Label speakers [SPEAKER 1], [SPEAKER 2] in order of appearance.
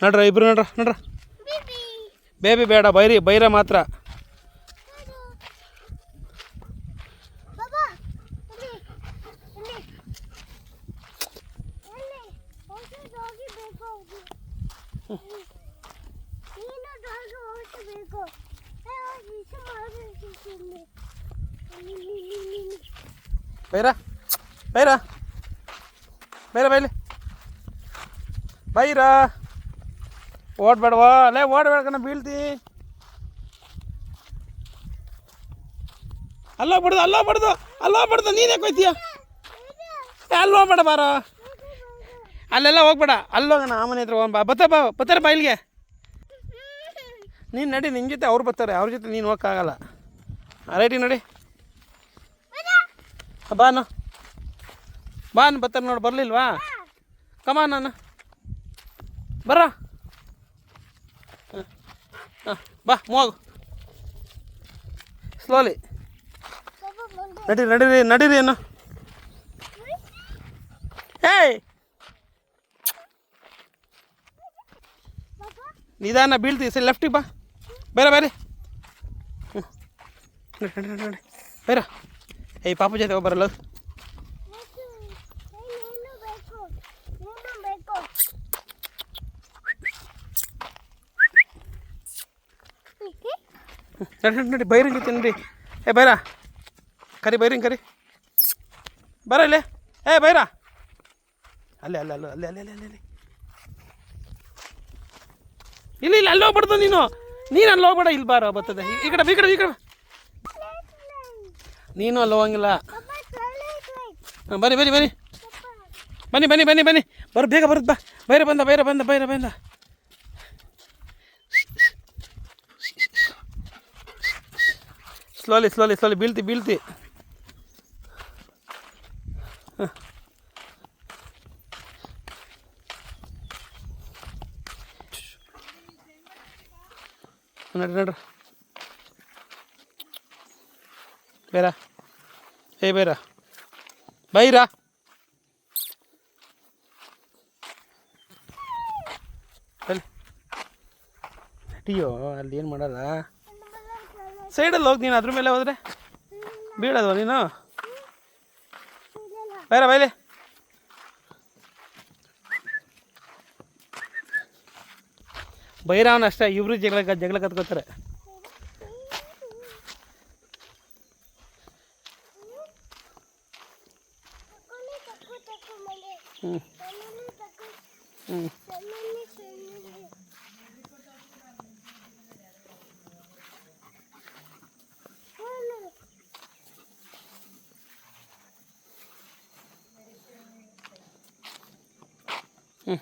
[SPEAKER 1] ನಡ್ರ ಇಬ್ರು ನಡ್ರ ಬೇಬಿ ಬೇಡ ಬೈರ ಮಾತ್ರ. ಬೈರ ಬೈಲಿ ಬೈರ ಓಡ್ಬೇಡವಾ ಅಲ್ಲೇ ಓಡ್ಬೇಡ ಬೀಳ್ತಿ. ಅಲ್ಲೋಗ್ಬಾರ್ದು ನೀನೇ ಕೊಯ್ತೀಯ. ಅಲ್ಲಿ ಹೋಗ್ಬೇಡ ಬಾರೋ, ಅಲ್ಲೆಲ್ಲ ಹೋಗ್ಬೇಡ, ಅಲ್ಲೋಗೋಣ ಮನೆ ಹತ್ರ ಹೋಗೋಣ. ಬರ್ತಾರೆ ಇಲ್ಲಿಗೆ. ನೀನು ನಡಿ, ನಿನ್ನ ಜೊತೆ ಅವ್ರು ಬರ್ತಾರೆ, ಅವ್ರ ಜೊತೆ ನೀನು ಹೋಗೋಕ್ಕಾಗಲ್ಲ. ರೈಟಿ ನಡಿ, ಬಾನು ಬರ್ತಾರೆ ನೋಡಿ. ಬರಲಿಲ್ವಾ? ಕಮಾ ನಾನು ಬರ್ರ. ಬಾ ಹೋಗು ಸ್ಲೋಲಿ. ನಡೀರಿ ಏನು. ಏಯ್ ನಿಧಾನ ಬೀಳ್ತೀವಿ. ಸರಿ ಲೆಫ್ಟಿಗೆ ಬಾ. ಬೇರೆ ನಡಿ ಬೇರೆ. ಏಯ್ ಪಾಪು ಜೊತೆ ಹೋಗ್ಬರಲ್ಲ. ನಡಿ ಬೈರಿಂಗ್ ಇರ್ತೀನಿ ನಡಿ. ಏ ಬೈರ ಕರಿ, ಬೈರಿಂಗ್ ಕರಿ ಬರ ಇಲ್ಲೇ. ಏ ಬೈರ ಅಲ್ಲೇ ಇಲ್ಲಿ ಅಲ್ಲಿ ಹೋಗ್ಬಾರ್ದು ನೀನು ಅಲ್ಲಿ ಹೋಗ್ಬೇಡ. ಇಲ್ಲಿ ಬಾರ ಬರ್ತದೆ. ಈ ಕಡೆ ನೀನು ಅಲ್ಲಿ ಹೋಗಂಗಿಲ್ಲ. ಬನ್ನಿ ಬರ್, ಬೇಗ ಬರುತ್ತೆ ಬಾ. ಬೈರ ಬಂದ. ಸ್ಲೋಲಿ ಬೀಳ್ತಿ. ನಡ್ರಿ ಬೈರ. ಬೈರ ನಟಿಯೋ, ಅಲ್ಲಿ ಏನು ಮಾಡಲ್ಲ. ಸೈಡಲ್ಲಿ ಹೋಗಿ ನೀನು, ಅದ್ರ ಮೇಲೆ ಹೋದರೆ ಬೀಳೋದು ನೀನು. ಬೈಲಿ ಬೈರವನ ಅಷ್ಟೇ. ಇಬ್ರು ಜಗಳ ಕತ್ಕೋತಾರೆ. ಹ್ಞೂ